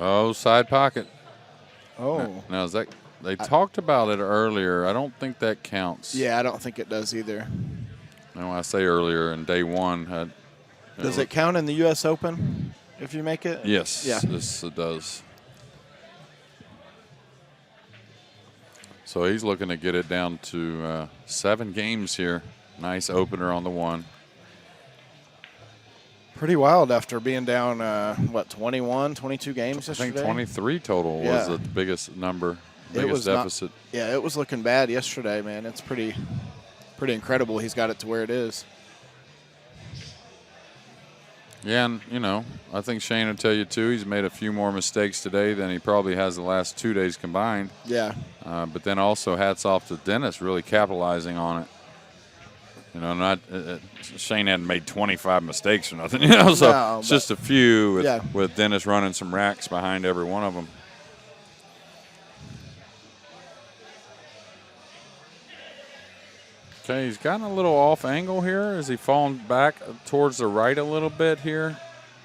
Oh, side pocket. Oh. Now is that they talked about it earlier? I don't think that counts. Yeah, I don't think it does either. And when I say earlier, in day one, Does it count in the U.S. Open if you make it? Yes. Yeah. Yes, it does. So he's looking to get it down to 7 games here. Nice opener on the one. Pretty wild after being down, 21, 22 games yesterday? I think 23 total was the biggest number, biggest deficit. It was looking bad yesterday, man. It's pretty incredible he's got it to where it is. Yeah, and, I think Shane will tell you, too, he's made a few more mistakes today than he probably has the last 2 days combined. Yeah. But then also hats off to Dennis really capitalizing on it. Shane hadn't made 25 mistakes or nothing, so no, it's just a few with Dennis running some racks behind every one of them. Okay, he's gotten a little off angle here. Is he falling back towards the right a little bit here?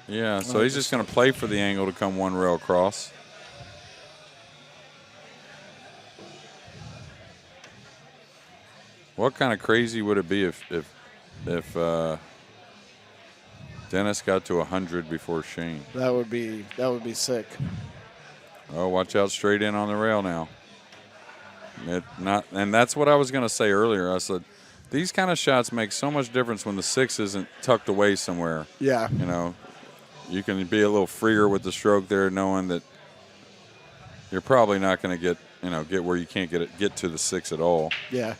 Yeah, so he's just going to play for the angle to come one rail across. What kind of crazy would it be if Dennis got to 100 before Shane? That would be sick. Oh, watch out straight in on the rail now. And that's what I was going to say earlier. I said these kind of shots make so much difference when the 6 isn't tucked away somewhere. Yeah. You can be a little freer with the stroke there, knowing that you're probably not going to get where you can't get to the 6 at all. Yeah.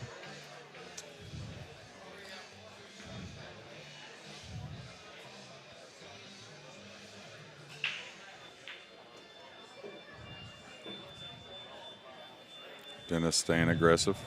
Dennis staying aggressive.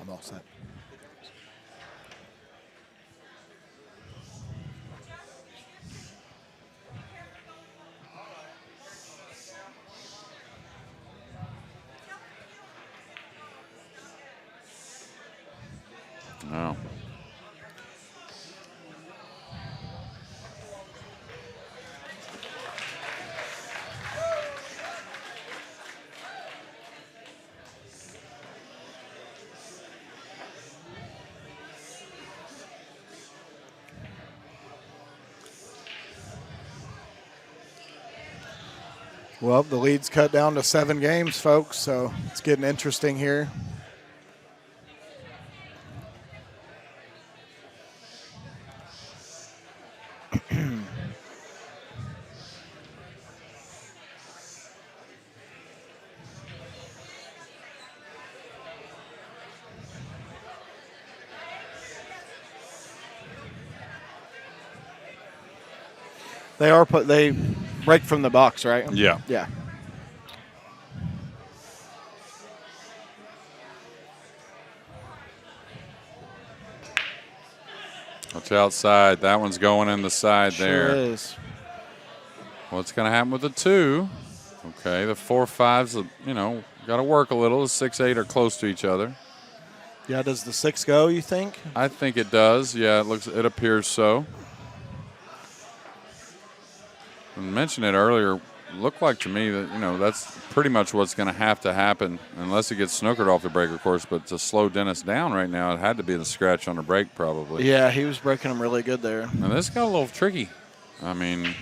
I'm all set. Wow. Well, the lead's cut down to 7 games, folks, so it's getting interesting here. They break from the box, right? Yeah. Yeah. Watch outside. That one's going in the side there. Sure is. What's going to happen with the 2? Okay, the 4-5s, got to work a little. The 6-8 are close to each other. Yeah, does the 6 go, you think? I think it does. Yeah, it appears so. I mentioned it earlier. Looked like to me that, that's pretty much what's going to have to happen unless he gets snookered off the break, of course. But to slow Dennis down right now, it had to be the scratch on the break probably. Yeah, he was breaking him really good there. And this got a little tricky. I mean,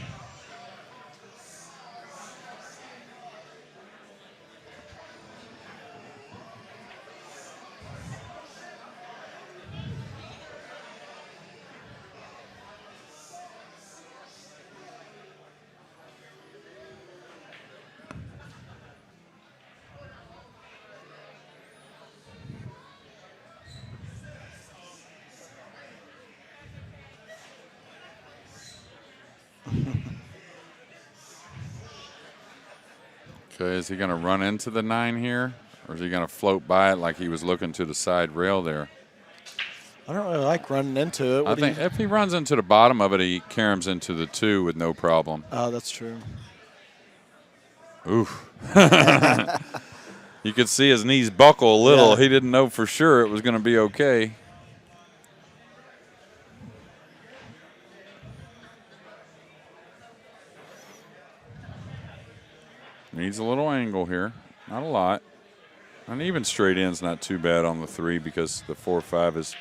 Okay, is he going to run into the 9 here? Or is he going to float by it like he was looking to the side rail there? I don't really like running into it. I think if he runs into the bottom of it, he caroms into the 2 with no problem. Oh, that's true. Oof. You could see his knees buckle a little. Yeah. He didn't know for sure it was going to be okay. Needs a little angle here. Not a lot. And even straight in's not too bad on the 3 because the 4-5 is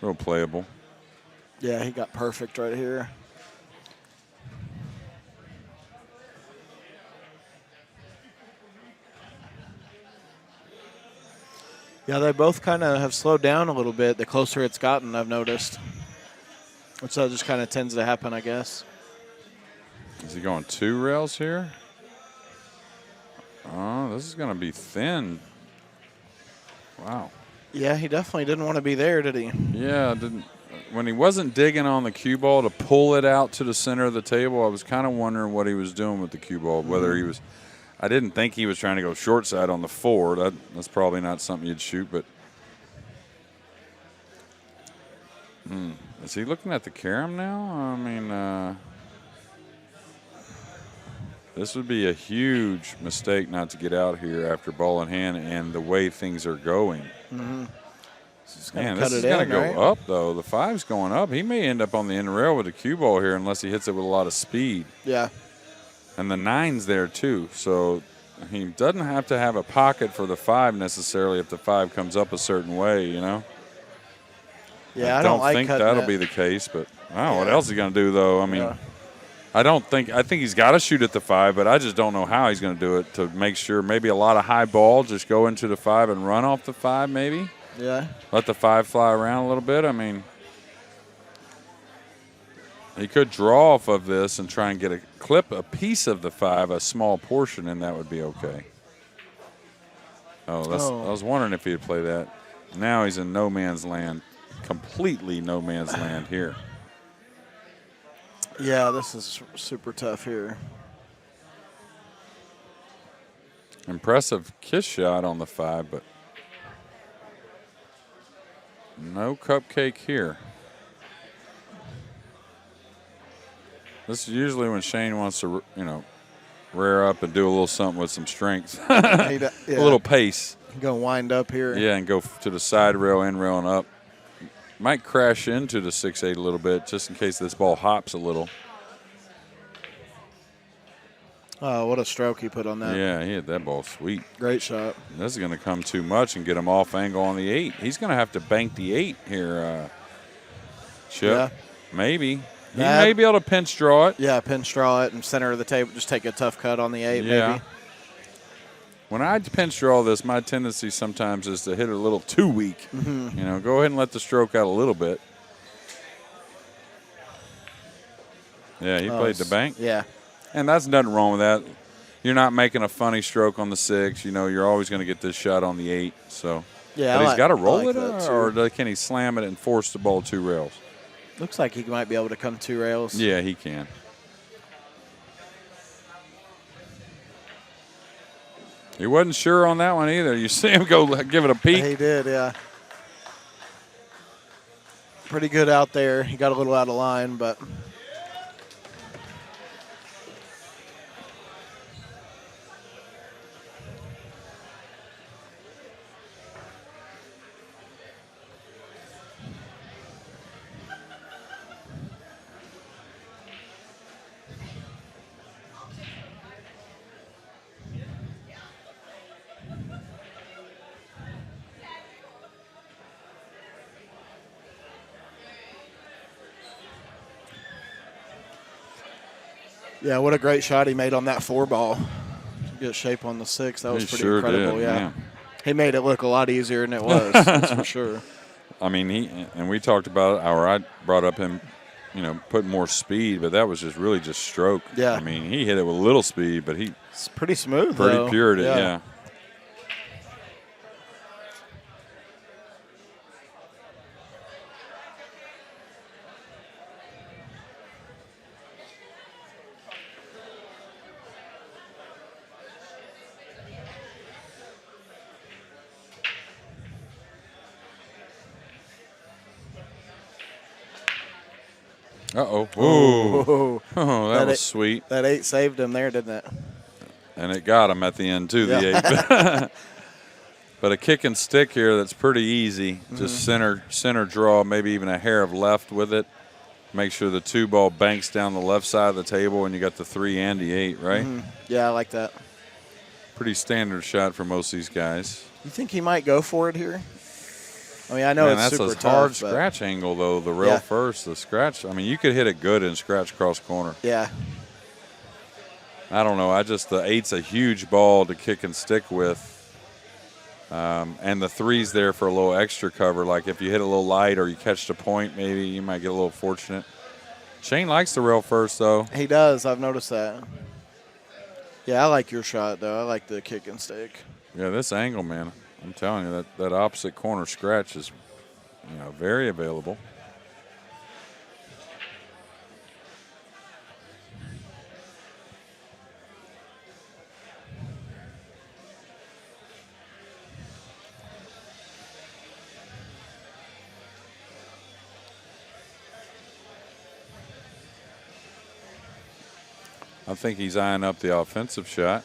real playable. Yeah, he got perfect right here. Yeah, they both kind of have slowed down a little bit the closer it's gotten, I've noticed. Which that just kind of tends to happen, I guess. Is he going 2 rails here? Oh, this is going to be thin. Wow. Yeah, he definitely didn't want to be there, did he? Yeah, when he wasn't digging on the cue ball to pull it out to the center of the table, I was kind of wondering what he was doing with the cue ball, whether he was – I didn't think he was trying to go short side on the 4. That's probably not something you'd shoot, but is he looking at the carom now? I mean, this would be a huge mistake not to get out here after ball in hand and the way things are going. Mm-hmm. Man, this is going to go up, though. The 5's going up. He may end up on the end rail with the cue ball here unless he hits it with a lot of speed. Yeah. And the 9's there, too. So he doesn't have to have a pocket for the 5 necessarily if the 5 comes up a certain way, you know? Yeah, I don't think that'll be the case, but wow, what else is he going to do, though? I mean, I think he's got to shoot at the 5, but I just don't know how he's going to do it to make sure. Maybe a lot of high ball, just go into the 5 and run off the 5 maybe. Yeah. Let the 5 fly around a little bit. I mean, he could draw off of this and try and get clip a piece of the 5, a small portion, and that would be okay. I was wondering if he'd play that. Now he's in no man's land, completely no man's land here. Yeah, this is super tough here. Impressive kiss shot on the 5, but no cupcake here. This is usually when Shane wants to, rear up and do a little something with some strength. A little pace. Going to wind up here. Yeah, and go to the side rail, in rail, and up. Might crash into the 6-8 a little bit just in case this ball hops a little. Oh, what a stroke he put on that. Yeah, he hit that ball sweet. Great shot. This is going to come too much and get him off angle on the 8. He's going to have to bank the 8 here, Chip. Yeah. Maybe. He may be able to pinch draw it. Yeah, pinch draw it in center of the table. Just take a tough cut on the 8 maybe. When I pinch draw this, my tendency sometimes is to hit it a little too weak. Mm-hmm. Go ahead and let the stroke out a little bit. Yeah, he played the bank. Yeah. And that's nothing wrong with that. You're not making a funny stroke on the 6. You're always going to get this shot on the 8. So, yeah, but he's got to roll like it, or can he slam it and force the ball 2 rails? Looks like he might be able to come 2 rails. Yeah, he can. He wasn't sure on that one either. You see him go give it a peek. He did, yeah. Pretty good out there. He got a little out of line, but yeah, what a great shot he made on that 4 ball. Good shape on the 6. That was pretty incredible. Did, yeah, man. He made it look a lot easier than it was. That's for sure. I mean, we talked about it, or I brought up him, putting more speed, but that was just stroke. Yeah. I mean, he hit it with a little speed, but it's pretty smooth. Pretty pure at it, yeah. Uh-oh. Ooh. Oh, Oh, that was sweet. That 8 saved him there, didn't it? And it got him at the end, too, the Yeah. 8. But a kick and stick here that's pretty easy. Just center draw, maybe even a hair of left with it. Make sure the 2 ball banks down the left side of the table, and you got the 3 and the 8, right? Yeah, I like that. Pretty standard shot for most of these guys. You think he might go for it here? I mean, I know Man, it's that's super a tough, hard but scratch angle, though. The rail first, the scratch. I mean, you could hit it good and scratch cross corner. Yeah. I don't know. The 8's a huge ball to kick and stick with. And the 3's there for a little extra cover. Like if you hit a little light or you catch the point, maybe you might get a little fortunate. Shane likes the rail first, though. He does. I've noticed that. Yeah, I like your shot, though. I like the kick and stick. Yeah, this angle, man. I'm telling you, that opposite corner scratch is, very available. I think he's eyeing up the offensive shot.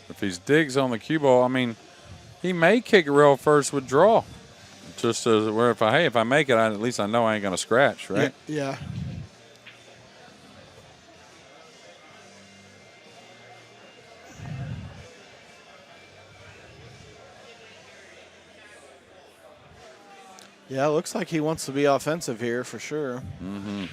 If he digs on the cue ball, I mean, he may kick rail first with draw. Just as where if I make it, at least I know I ain't gonna scratch, right? Yeah. Yeah, it looks like he wants to be offensive here for sure. Mm-hmm.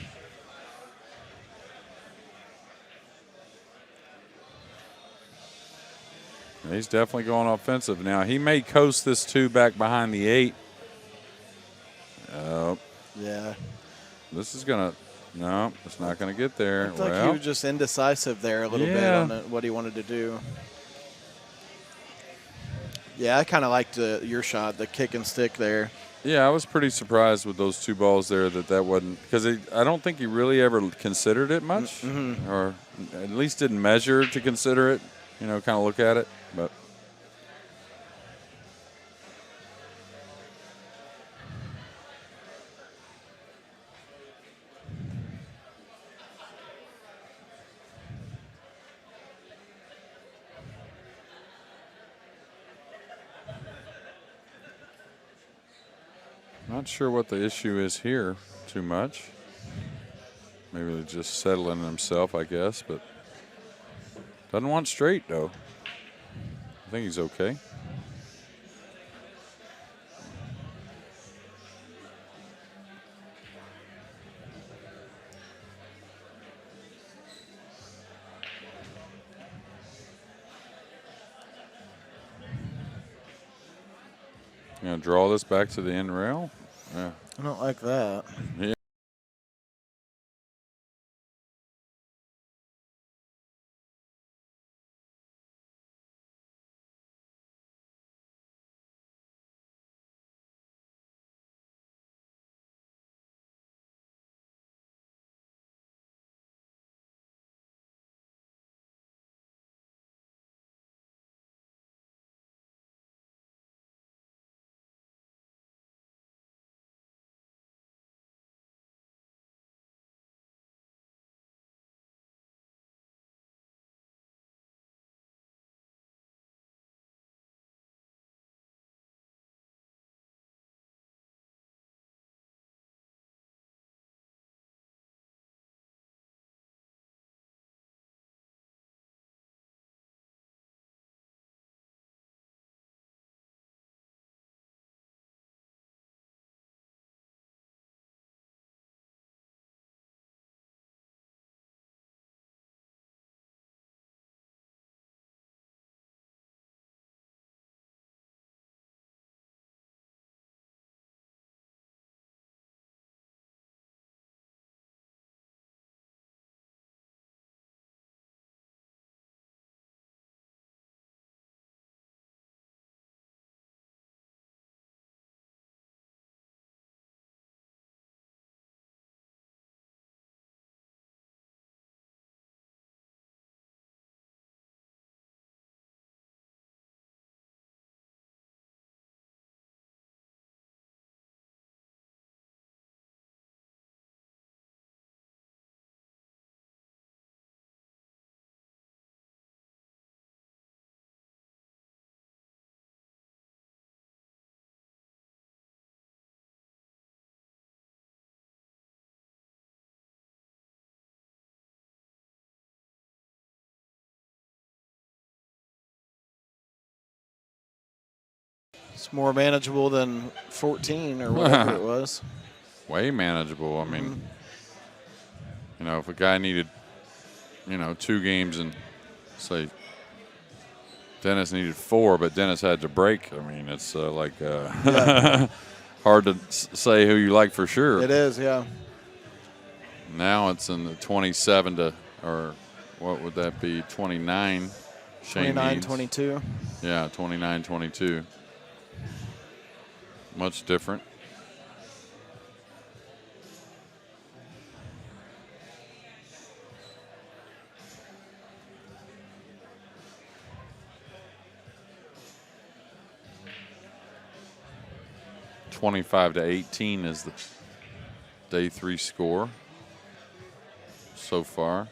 He's definitely going offensive now. He may coast this 2 back behind the 8. Yeah. This is gonna. No, it's not gonna get there. Looked like he was just indecisive there a little bit on what he wanted to do. Yeah, I kind of liked your shot, the kick and stick there. Yeah, I was pretty surprised with those 2 balls there that wasn't because I don't think he really ever considered it much, or at least didn't measure to consider it. Kind of look at it, but. Not sure what the issue is here too much. Maybe they're just settling himself, I guess, but doesn't want straight, though. I think he's okay. You gonna draw this back to the end rail? Yeah. I don't like that. Yeah. It's more manageable than 14 or whatever it was. Way manageable. I mean, you know, if a guy needed, you know, 2 games and say Dennis needed 4, but Dennis had to break. I mean, it's hard to say who you like for sure. It is, yeah. Now it's in the 27 to, or what would that be, 29. 29-22. Yeah, 29-22. Much different. (25-18) is the day 3 score so far.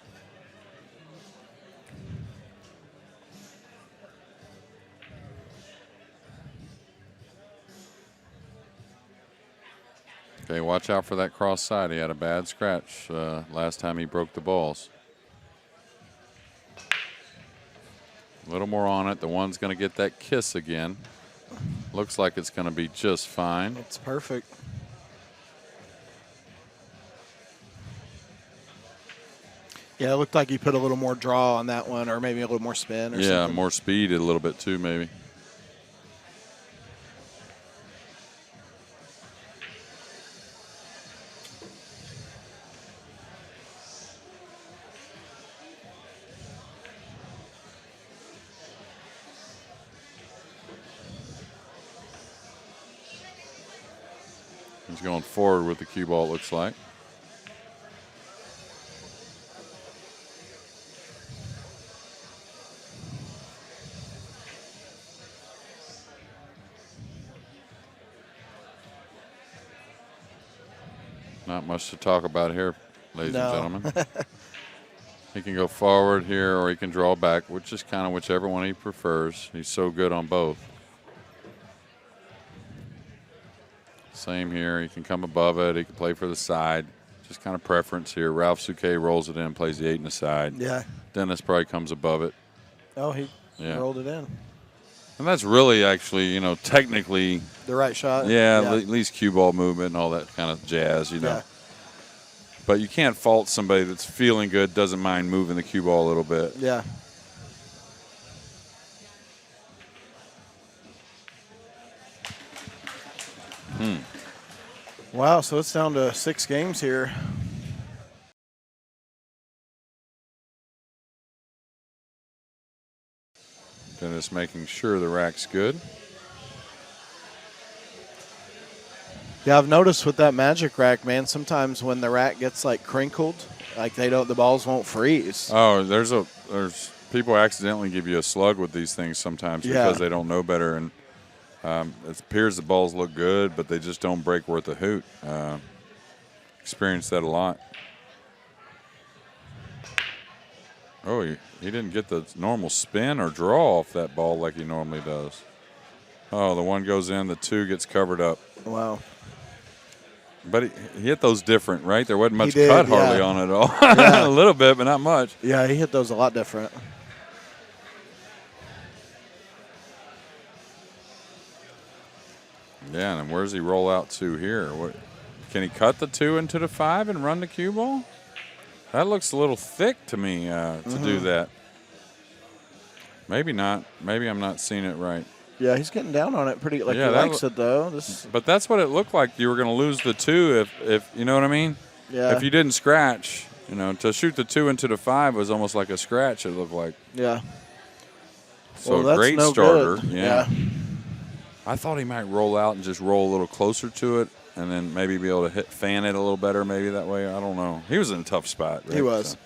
Okay, watch out for that cross side. He had a bad scratch last time he broke the balls. A little more on it. The one's going to get that kiss again. Looks like it's going to be just fine. It's perfect. Yeah, it looked like he put a little more draw on that one, or maybe a little more spin or something. Yeah, more speed a little bit too, maybe. He's going forward with the cue ball, it looks like. Not much to talk about here, ladies and gentlemen. He can go forward here or he can draw back, which is kind of whichever one he prefers. He's so good on both. Same here. He can come above it. He can play for the side. Just kind of preference here. Ralph Souquet rolls it in, plays the 8 in the side. Yeah. Dennis probably comes above it. Oh, he rolled it in. And that's really actually, you know, technically the right shot. Yeah, at least cue ball movement and all that kind of jazz, you know. Yeah. But you can't fault somebody that's feeling good, doesn't mind moving the cue ball a little bit. Yeah. Wow, so it's down to 6 games here. Dennis making sure the rack's good. Yeah, I've noticed with that magic rack, man, sometimes when the rack gets like crinkled, like the balls won't freeze. Oh, there's people accidentally give you a slug with these things sometimes because they don't know better, and it appears the balls look good, but they just don't break worth a hoot. Experienced that a lot. Oh, he didn't get the normal spin or draw off that ball like he normally does. Oh, the 1 goes in, the 2 gets covered up. Wow. But he hit those different, right? There wasn't much cut hardly on it at all. A little bit, but not much. Yeah, he hit those a lot different. Yeah, and where does he roll out to here? Can he cut the 2 into the 5 and run the cue ball? That looks a little thick to me to do that. Maybe not. Maybe I'm not seeing it right. Yeah, he's getting down on it pretty. Like he likes it though. But that's what it looked like. You were going to lose the 2 if you know what I mean. Yeah. If you didn't scratch, you know, to shoot the 2 into the 5 was almost like a scratch. It looked like. Yeah. So well, great no starter. Good. Yeah. I thought he might roll out and just roll a little closer to it, and then maybe be able to fan it a little better. Maybe that way. I don't know. He was in a tough spot. Right? He was. So.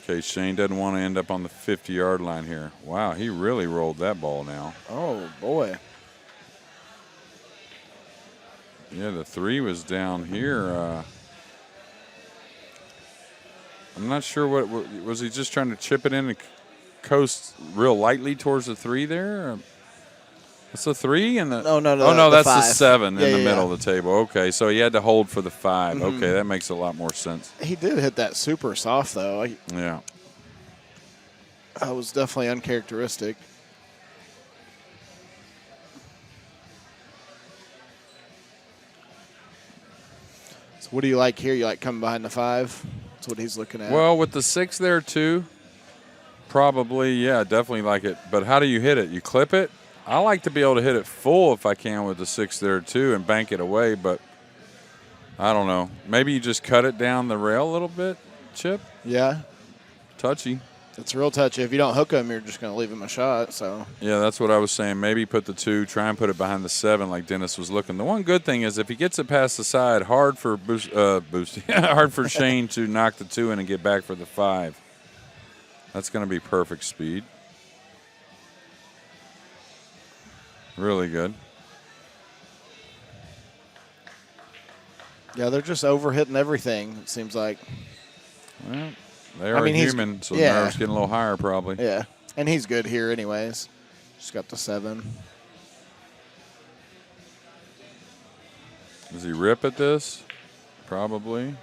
Okay, Shane doesn't want to end up on the 50-yard line here. Wow, he really rolled that ball now. Oh, boy. Yeah, the 3 was down here. I'm not sure what was he just trying to chip it in and coast real lightly towards the 3 there? It's the 3 and the no, that's the the 7 in the middle yeah. of the table. Okay, so he had to hold for the 5. Okay, that makes a lot more sense. He did hit that super soft though. Yeah. That was definitely uncharacteristic. So what do you like here? You like coming behind the 5? That's what he's looking at. Well, with the 6 there too, probably, yeah, definitely like it. But how do you hit it? You clip it? I like to be able to hit it full if I can with the 6 there too and bank it away, but I don't know. Maybe you just cut it down the rail a little bit, Chip? Yeah. Touchy. It's real touchy. If you don't hook him, you're just going to leave him a shot. So Yeah, that's what I was saying. Maybe put the 2, try and put it behind the 7 like Dennis was looking. The one good thing is if he gets it past the side, hard for hard for Shane to knock the 2 in and get back for the 5. That's going to be perfect speed. Really good. yeah, they're just overhitting everything, it seems like. Well, they are human, so the nerves getting a little higher probably. Yeah, and he's good here anyways. Just got the 7. Does he rip at this? Probably.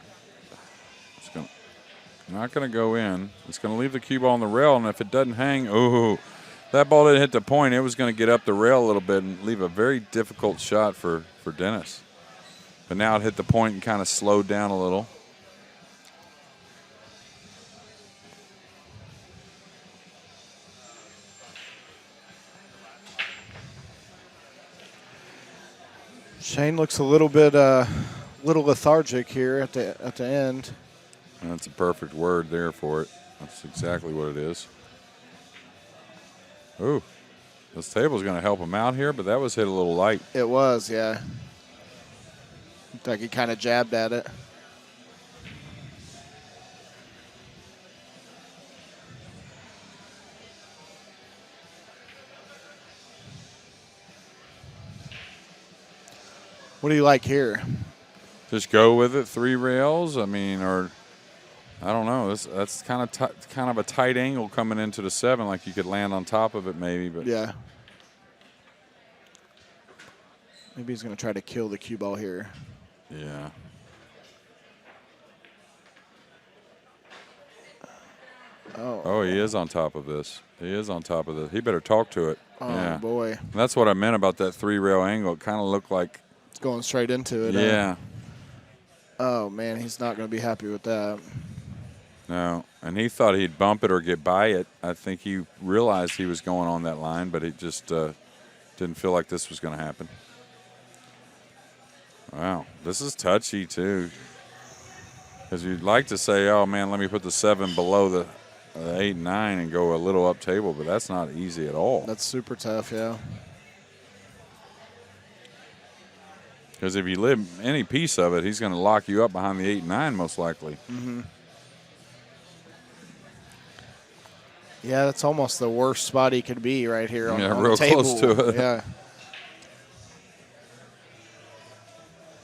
Not going to go in. It's going to leave the cue ball on the rail, and if it doesn't hang, ooh, that ball didn't hit the point. It was going to get up the rail a little bit and leave a very difficult shot for Dennis. But now it hit the point and kind of slowed down a little. Shane looks a little bit little lethargic here at the end. And that's a perfect word there for it. That's exactly what it is. Ooh, this table's going to help him out here, but that was hit a little light. It was, yeah. Looked like he kind of jabbed at it. What do you like here? Just go with it, 3 rails. I mean, or I don't know. That's kind of a tight angle coming into the 7. Like you could land on top of it, maybe. But yeah, maybe he's going to try to kill the cue ball here. Yeah. Oh, he is on top of this. He is on top of this. He better talk to it. Oh, yeah. boy. And that's what I meant about that 3 rail angle. It kind of looked like it's going straight into it. Yeah. Oh, man, he's not going to be happy with that. No, and he thought he'd bump it or get by it. I think he realized he was going on that line, but it just didn't feel like this was going to happen. Wow, this is touchy too. Because you'd like to say, oh, man, let me put the 7 below the 8 and 9 and go a little up table, but that's not easy at all. That's super tough, yeah. Because if you live any piece of it, he's going to lock you up behind the 8 and 9 most likely. Mm-hmm. Yeah, that's almost the worst spot he could be right here on, on real the table. Close to it. Yeah.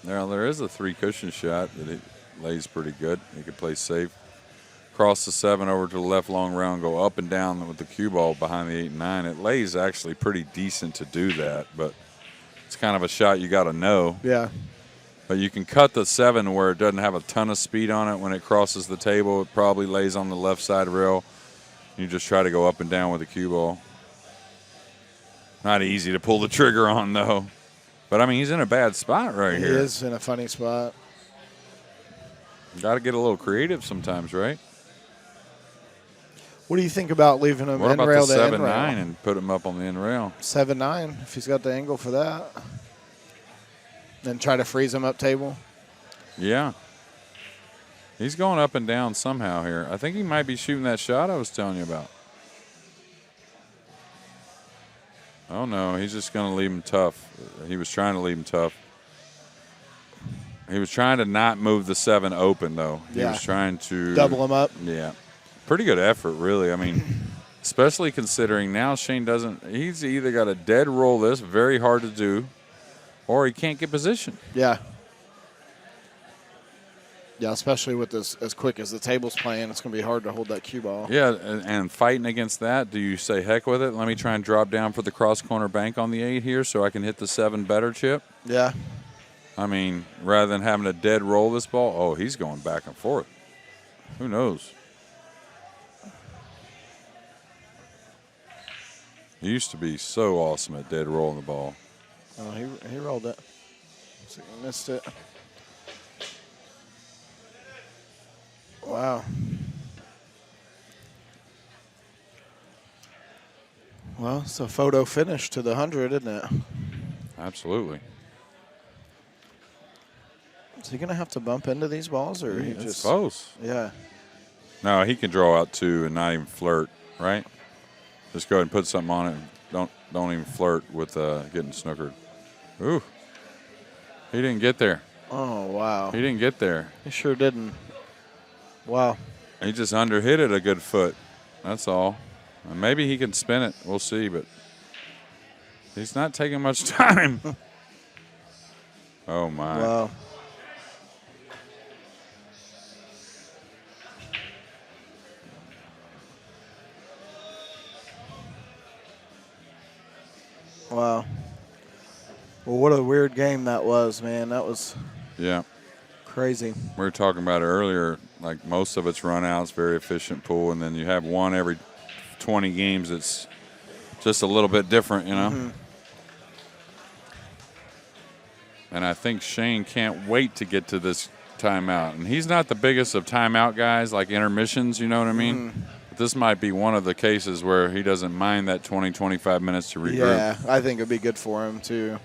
Now, there is a 3 cushion shot that it lays pretty good. He could play safe. Cross the 7 over to the left long round, go up and down with the cue ball behind the 8 and 9. It lays actually pretty decent to do that, but it's kind of a shot you got to know. Yeah. But you can cut the 7 where it doesn't have a ton of speed on it. When it crosses the table, it probably lays on the left side rail. You just try to go up and down with the cue ball. Not easy to pull the trigger on, though. But, I mean, he's in a bad spot right here. He is in a funny spot. Got to get a little creative sometimes, right? What do you think about leaving him What end about rail the to end 7-9 rail? and put him up on the end rail? 7-9, if he's got the angle for that. Then try to freeze him up table. Yeah. He's going up and down somehow here. I think he might be shooting that shot I was telling you about. Oh, no, he's just going to leave him tough. He was trying to leave him tough. He was trying to not move the 7 open, though. He was trying to double him up. Yeah. Pretty good effort, really. I mean, especially considering now Shane doesn't – he's either got to dead roll this, very hard to do, or he can't get position. Yeah. Yeah, especially with this as quick as the table's playing, it's going to be hard to hold that cue ball. Yeah, and fighting against that, do you say heck with it? Let me try and drop down for the cross-corner bank on the 8 here so I can hit the 7 better, Chip? Yeah. I mean, rather than having to dead roll this ball, oh, he's going back and forth. Who knows? He used to be so awesome at dead rolling the ball. Oh, he rolled it. So he missed it. Wow. Well, it's a photo finish to the 100, isn't it? Absolutely. Is he going to have to bump into these balls, or he It's just close. Yeah. No, he can draw out 2 and not even flirt, right? Just go ahead and put something on it. And don't even flirt with getting snookered. Ooh. He didn't get there. Oh, wow. He didn't get there. He sure didn't. Wow. He just underhit it a good foot. That's all. And maybe he can spin it. We'll see, but he's not taking much time. Oh, my. Wow. Wow. Well, what a weird game that was, man. That was Yeah. crazy. We were talking about it earlier. Like, most of it's run outs, very efficient pool, and then you have one every 20 games that's just a little bit different, you know? Mm-hmm. And I think Shane can't wait to get to this timeout. And he's not the biggest of timeout guys, like intermissions, you know what I mean? Mm-hmm. But this might be one of the cases where he doesn't mind that 20, 25 minutes to regroup. Yeah, I think it'd be good for him, too.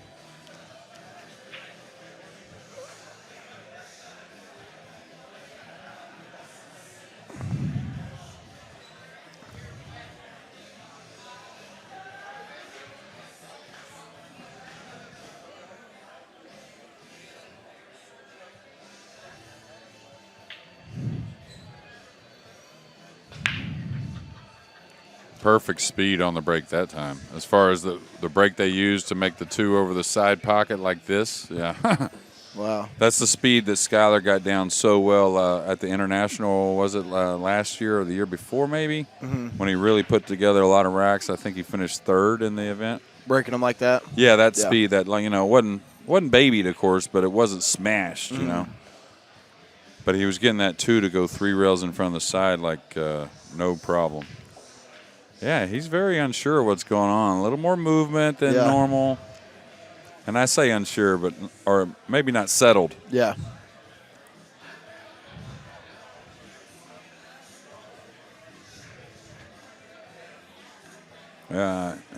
Perfect speed on the break that time. As far as the break they used to make the 2 over the side pocket like this, yeah. Wow. That's the speed that Skyler got down so well at the International, was it last year or the year before maybe? Mm-hmm. When he really put together a lot of racks. I think he finished 3rd in the event. Breaking them like that? Yeah, that Yeah. speed that, like, you know, wasn't babied, of course, but it wasn't smashed, you know. But he was getting that 2 to go 3 rails in front of the side like no problem. Yeah, he's very unsure what's going on. A little more movement than normal. And I say unsure, but or maybe not settled. Yeah.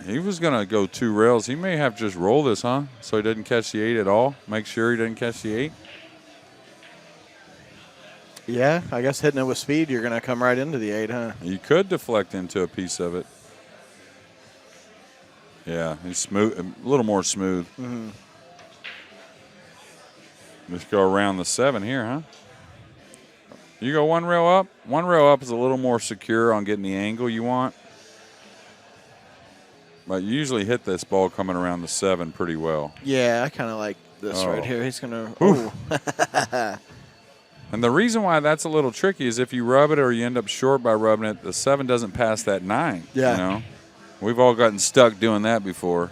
He was going to go 2 rails. He may have just roll this, huh? So he doesn't catch the 8 at all. Make sure he doesn't catch the 8. Yeah, I guess hitting it with speed, you're going to come right into the 8, huh? You could deflect into a piece of it. Yeah, he's smooth, a little more smooth. Mm-hmm. Just go around the 7 here, huh? You go 1 rail up. 1 rail up is a little more secure on getting the angle you want. But you usually hit this ball coming around the 7 pretty well. Yeah, I kind of like this right here. He's going to... Oh. And the reason why that's a little tricky is if you rub it or you end up short by rubbing it, the 7 doesn't pass that 9. Yeah. You know? We've all gotten stuck doing that before.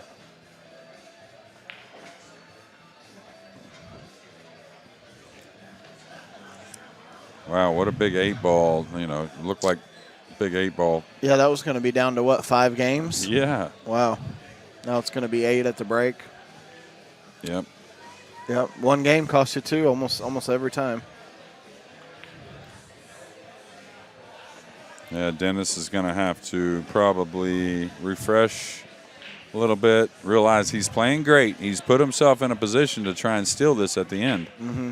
Wow, what a big 8 ball. You know, it looked like a big 8 ball. Yeah, that was going to be down to, what, 5 games? Yeah. Wow. Now it's going to be 8 at the break. Yep. Yep. 1 game costs you 2 almost every time. Yeah, Dennis is going to have to probably refresh a little bit, realize he's playing great. He's put himself in a position to try and steal this at the end. Mm-hmm.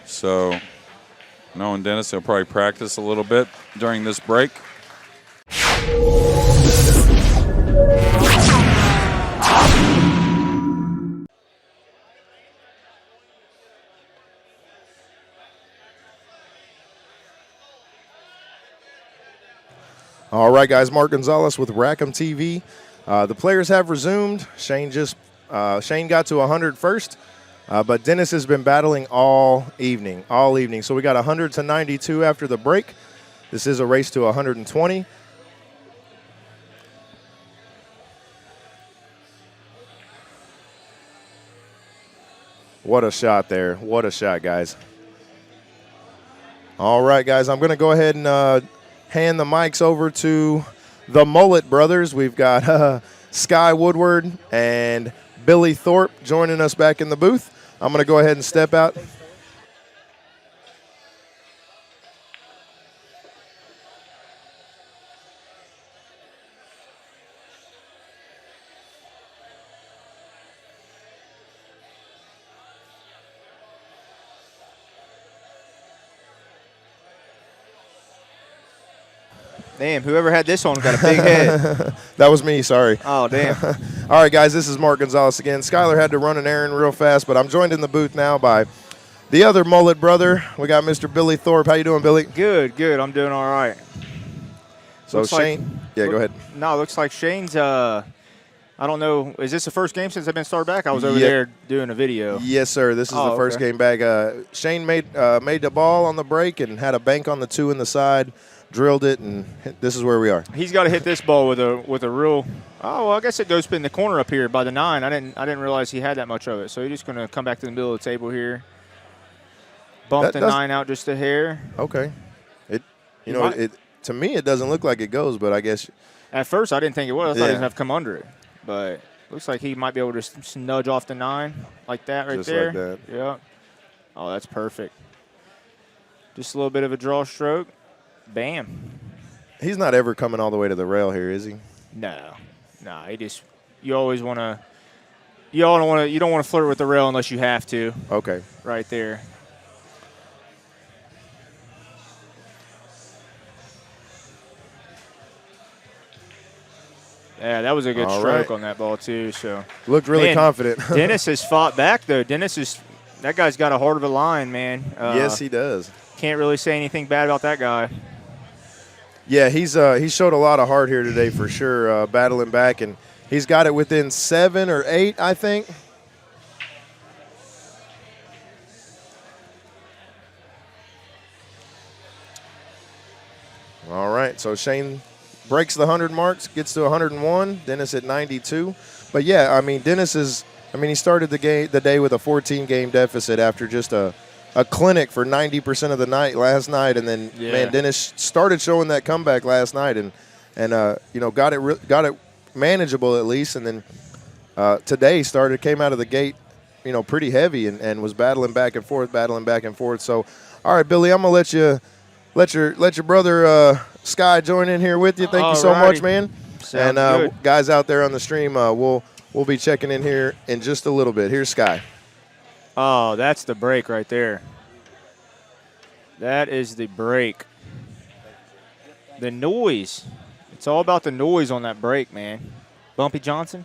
So, knowing Dennis, he'll probably practice a little bit during this break. All right, guys, Mark Gonzalez with Rackham TV. The players have resumed. Shane got to 100 first, but Dennis has been battling all evening. So we got 100 to 92 after the break. This is a race to 120. What a shot there. What a shot, guys. All right, guys, I'm going to go ahead and hand the mics over to the Mullet Brothers. We've got Sky Woodward and Billy Thorpe joining us back in the booth. I'm going to go ahead and step out. Damn, whoever had this on got a big head. That was me, sorry. Oh, damn. All right, guys, this is Mark Gonzalez again. Skylar had to run an errand real fast, but I'm joined in the booth now by the other mullet brother. We got Mr. Billy Thorpe. How you doing, Billy? Good, good. I'm doing all right. So Looks like- Shane, yeah, go ahead. No, it looks like Shane's, I don't know, is this the first game since I've been started back? I was over Yeah. there doing a video. Yes, sir. This is the first okay. game back. Shane made the ball on the break and had a bank on the 2 in the side, drilled it, and this is where we are. He's got to hit this ball with a real. Oh, well, I guess it goes in the corner up here by the 9. I didn't realize he had that much of it. So he's just going to come back to the middle of the table here. Bump That the does- 9 out just a hair. Okay. You might- It to me it doesn't look like it goes, but I guess At first, I didn't think it was. I thought he Yeah. was going to have to come under it. But looks like he might be able to just nudge off the 9 like that right Just there. like that. Yeah. Oh, that's perfect. Just a little bit of a draw stroke. Bam. he's not ever coming all the way to the rail here, is he? No. He just you always want to you don't want to flirt with the rail unless you have to. Okay. Right there. Yeah, that was a good All stroke right. on that ball too. So Looked really Man, confident. Dennis has fought back though. That guy's got a heart of a lion, man. Yes, he does. Can't really say anything bad about that guy. Yeah, he showed a lot of heart here today for sure, battling back, and he's got it within 7 or 8, I think. All right, so Shane breaks the 100 marks, gets to 101. Dennis at 92. But yeah, I mean, he started the day with a 14-game deficit after just a clinic for 90% of the night last night, and then man, Dennis started showing that comeback last night, and got it manageable at least, and then today came out of the gate, pretty heavy and was battling back and forth. So, all right, Billy, I'm gonna let your brother Sky join in here with you. Thank you so much, man. Sounds and good. guys out there on the stream, we'll be checking in here in just a little bit. Here's Sky. Oh, that's the break right there. That is the break. The noise. It's all about the noise on that break, man. Bumpy Johnson.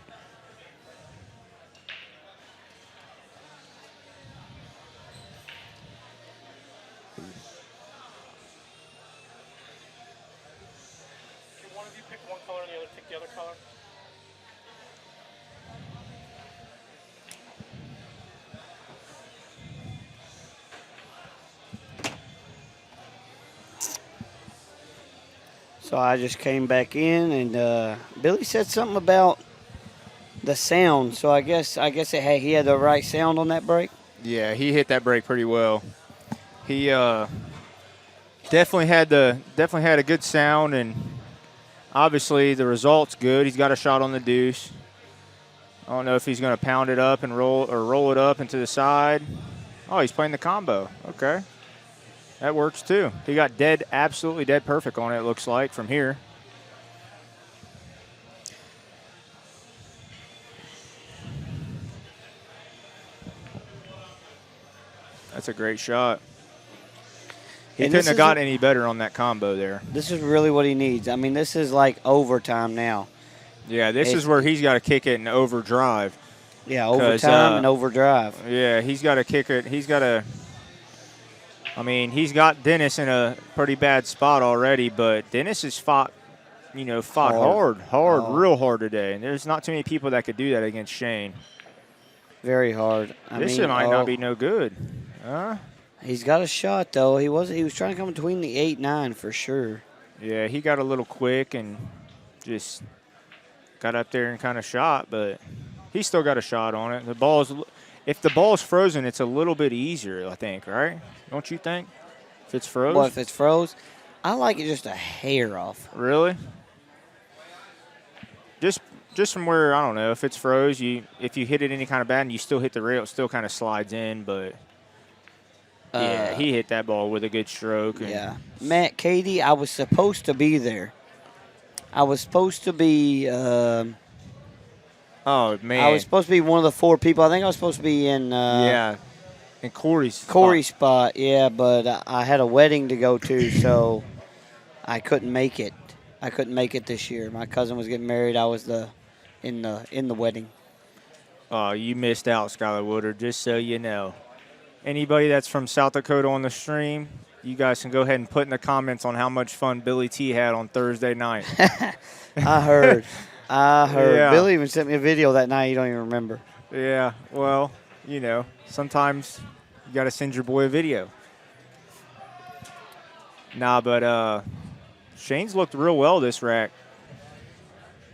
Can one of you pick one color and the other pick the other color? So I just came back in, and Billy said something about the sound. So I guess he had the right sound on that break. Yeah, he hit that break pretty well. He definitely had a good sound, and obviously the result's good. He's got a shot on the deuce. I don't know if he's going to pound it up and roll it up into the side. Oh, he's playing the combo. Okay. That works too. He got absolutely dead perfect on it, it looks like, from here. That's a great shot. He And couldn't this have is got any better on that combo there. This is really what he needs. I mean, this is like overtime now. Yeah, this is where he's got to kick it in overdrive. Yeah, overtime and overdrive. Yeah, he's got to kick it. He's got Dennis in a pretty bad spot already, but Dennis has fought hard, real hard today. And there's not too many people that could do that against Shane. Very hard. This might not be no good. He's got a shot though. He was trying to come between the 8-9 for sure. Yeah, he got a little quick and just got up there and kind of shot, but he's still got a shot on it. If the ball's frozen, it's a little bit easier, I think, right? Don't you think? If it's froze? Well, if it's froze, I like it just a hair off. Really? Just from where, I don't know, if it's froze, if you hit it any kind of bad and you still hit the rail, it still kind of slides in, but yeah, he hit that ball with a good stroke. Yeah. Matt, Katie, I was supposed to be there. I was supposed to be oh, man. I was supposed to be one of the 4 people. I think I was supposed to be in in Corey's spot, yeah, but I had a wedding to go to, so I couldn't make it. I couldn't make it this year. My cousin was getting married. I was in the wedding. Oh, you missed out, Skylar Woodard, just so you know. Anybody that's from South Dakota on the stream, you guys can go ahead and put in the comments on how much fun Billy T had on Thursday night. I heard. Yeah. Billy even sent me a video that night. You don't even remember. Yeah, well, sometimes you got to send your boy a video. Nah, but Shane's looked real well this rack.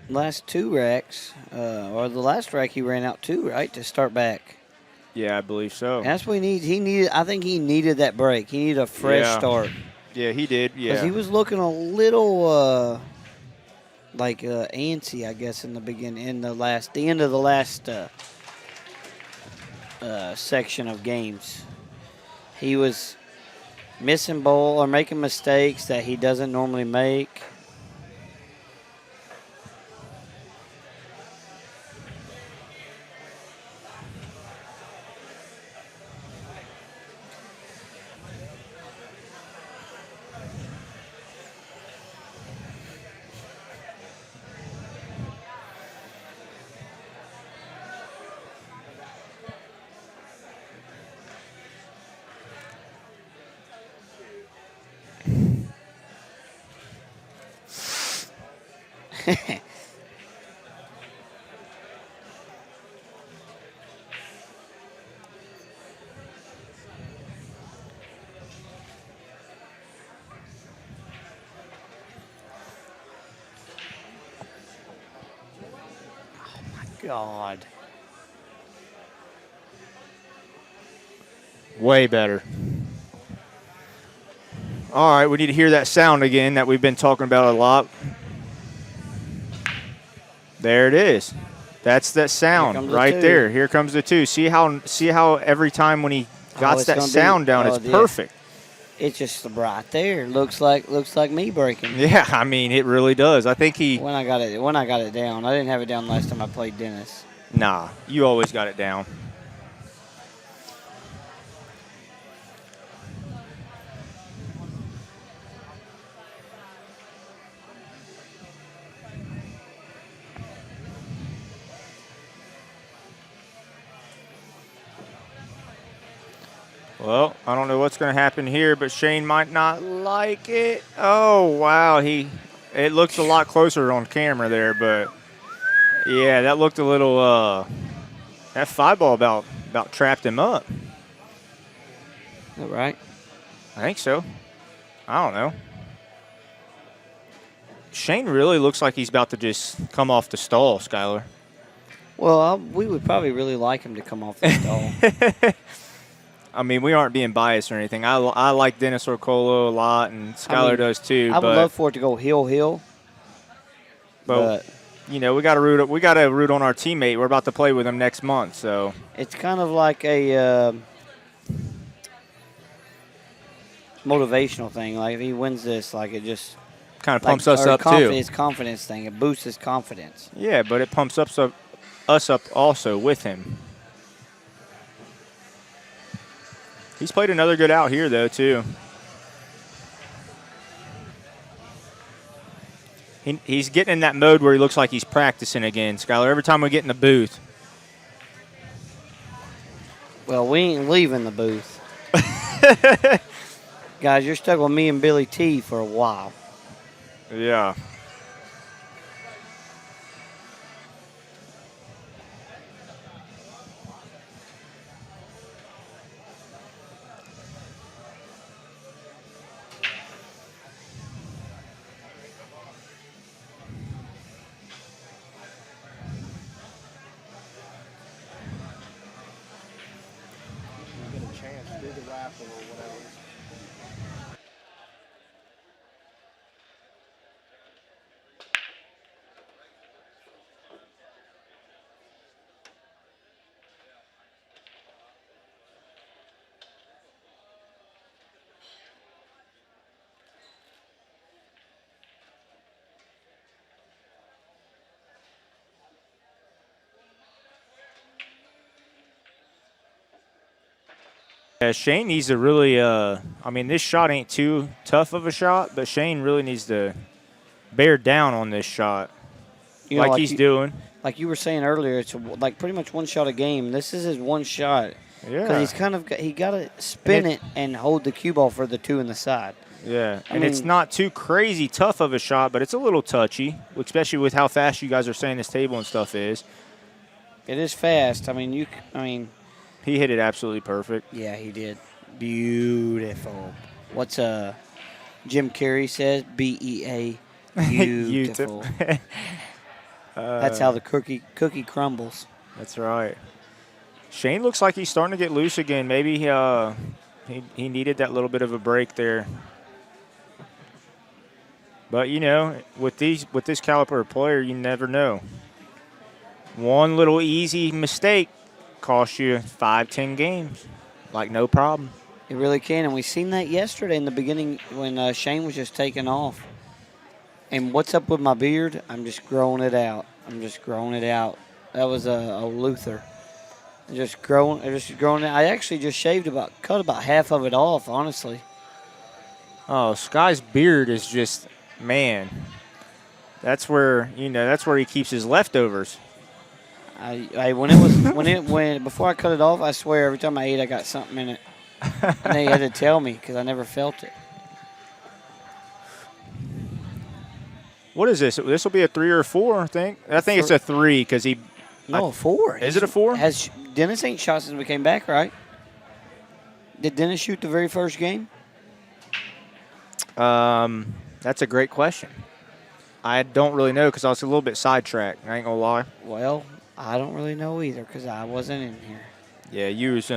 Last 2 racks, or the last rack he ran out 2, right, to start back. Yeah, I believe so. And that's what he needed. I think he needed that break. He needed a fresh start. Yeah, he did. Yeah, Because he was looking a little antsy, I guess, in the beginning, the end of the last section of games. He was missing ball or making mistakes that he doesn't normally make. God. way better. All right, we need to hear that sound again that we've been talking about a lot. There it is. That's that sound right there. Here comes the 2. See how every time when he got that sound down, it's perfect. It's just right there. Looks like me breaking. Yeah, I mean it really does. I think he. When I got it down, I didn't have it down last time I played Dennis. Nah, you always got it down. Well, I don't know what's going to happen here, but Shane might not like it. Oh, wow. It looks a lot closer on camera there, but, yeah, that looked a little that 5-ball about trapped him up. All right. I think so. I don't know. Shane really looks like he's about to just come off the stall, Skylar. Well, we would probably really like him to come off the stall. I mean, we aren't being biased or anything. I like Dennis Orcollo a lot, and Skylar does too. I would love for it to go hill. But you know, we got to root on our teammate. We're about to play with him next month, so it's kind of like a motivational thing. Like if he wins this, like it just kind of pumps us up too. His confidence thing. It boosts his confidence. Yeah, but it pumps us up also with him. He's played another good out here, though, too. He's getting in that mode where he looks like he's practicing again, Skylar, every time we get in the booth. Well, we ain't leaving the booth. Guys, you're stuck with me and Billy T for a while. Yeah. Shane needs to really, I mean, this shot ain't too tough of a shot, but Shane really needs to bear down on this shot, You know, like he's doing. Like you were saying earlier, it's like pretty much one shot a game. This is his one shot. Yeah. Because he's kind of he got to spin it and hold the cue ball for the 2 in the side. Yeah, I and mean, it's not too crazy tough of a shot, but it's a little touchy, especially with how fast you guys are saying this table and stuff is. It is fast. I mean, He hit it absolutely perfect. yeah, he did. Beautiful. What's Jim Carrey says? BEA. Beautiful. That's how the cookie crumbles. That's right. Shane looks like he's starting to get loose again. Maybe he needed that little bit of a break there. But you know, with this caliber of player, you never know. One little easy mistake costs you 5-10 games, like no problem. It really can, and we seen that yesterday in the beginning when Shane was just taking off. And what's up with my beard? I'm just growing it out. That was a Luther. Just growing it. I actually just cut about half of it off, honestly. Oh, Sky's beard is just, man. That's where he keeps his leftovers. Before I cut it off, I swear every time I ate, I got something in it. And they had to tell me because I never felt it. What is this? This will be a 3 or a 4, I think. I think it's a 3 because he. No, a 4. Is it a 4? Dennis ain't shot since we came back, right? Did Dennis shoot the very first game? That's a great question. I don't really know because I was a little bit sidetracked. I ain't gonna lie. Well, I don't really know either because I wasn't in here. Yeah, you was.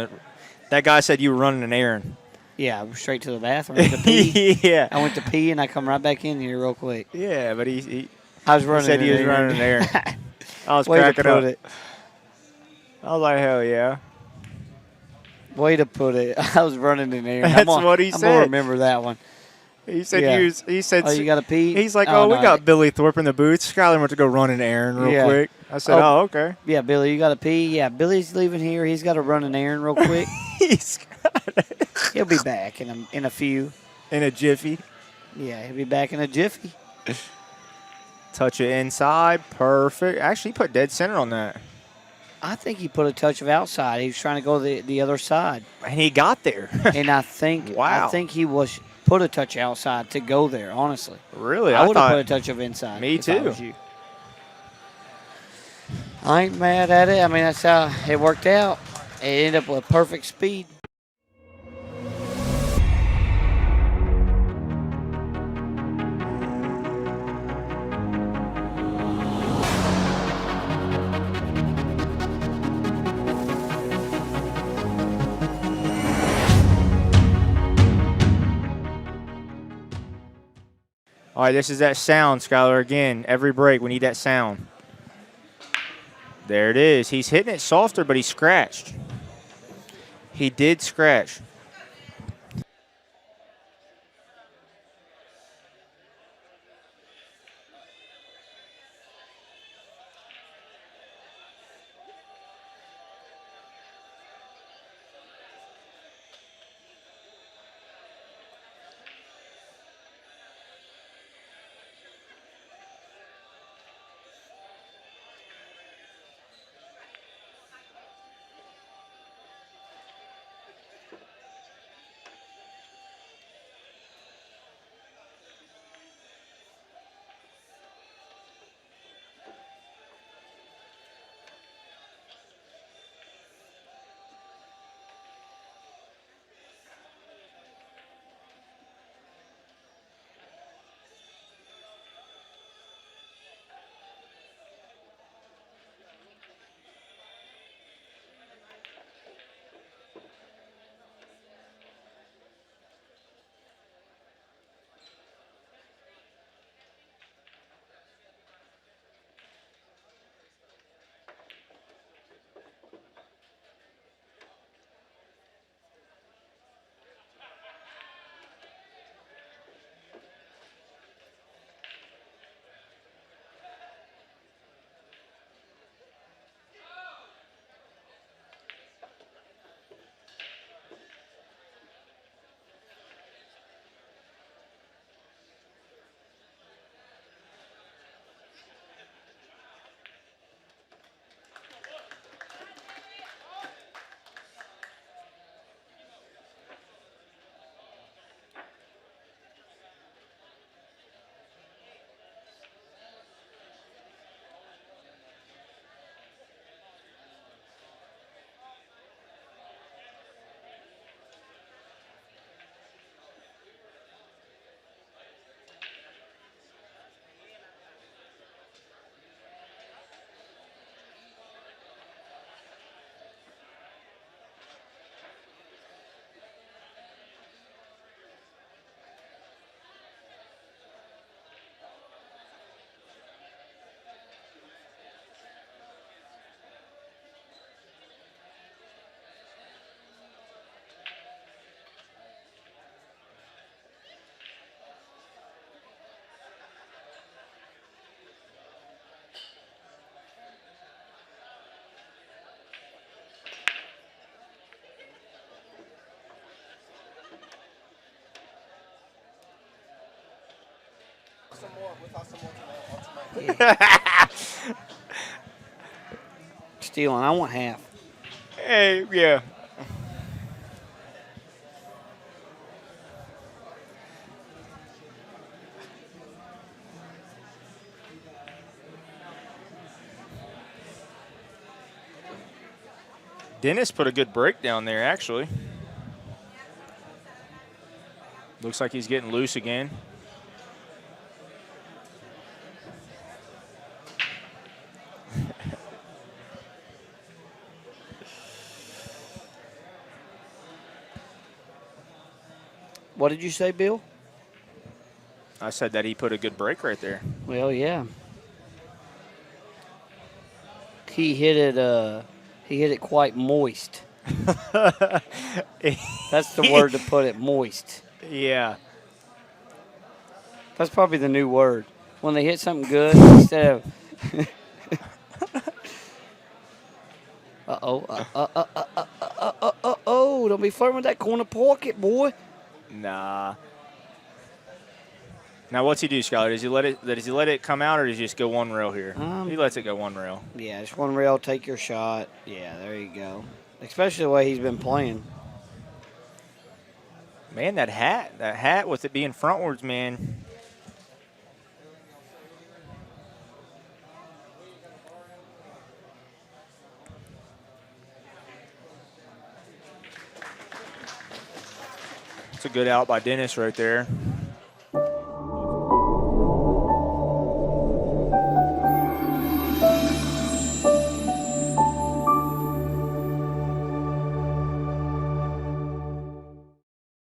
That guy said you were running an errand. Yeah, I was straight to the bathroom to pee. Yeah. I went to pee and I come right back in here real quick. Yeah, but he said he was running an errand. I was Way cracking to put up. it. I was like, hell yeah. Way to put it. I was running an errand. That's what he I'm said. gonna remember that one. He said Yeah. he said Oh, you got to pee? He's like, Oh, we no. got Billy Thorpe in the booth. Skyler went to go run an errand real Yeah. quick. I said, Oh. okay. Yeah, Billy, you got to pee? Yeah, Billy's leaving here. He's got to run an errand real quick. He'll be back in a few. In a jiffy. Yeah, he'll be back in a jiffy. Touch it inside. Perfect. Actually, he put dead center on that. I think he put a touch of outside. He was trying to go the other side. And he got there. And I think Wow. he was put a touch outside to go there, honestly. Really? I would have thought put a touch of inside. Me if I too. was you. I ain't mad at it. I mean, that's how it worked out. It ended up with perfect speed. All right, this is that sound, Skyler. Again, every break, we need that sound. There it is. He's hitting it softer, but he scratched. He did scratch. Stealing. I want half. Hey, yeah. Dennis put a good break down there, actually. Looks like he's getting loose again. What did you say, Bill? I said that he put a good break right there. Well, yeah. He hit it. He hit it quite moist. That's the word to put it. Moist. Yeah. That's probably the new word. When they hit something good instead of. Oh! Don't be flirting with that corner pocket, boy. Nah. Now what's he do, Skyler? Does he let it come out, or does he just go one rail here? He lets it go one rail. Yeah, just one rail, take your shot. Yeah, there you go. Especially the way he's been playing. Man, that hat with it being frontwards, man. It's a good out by Dennis right there.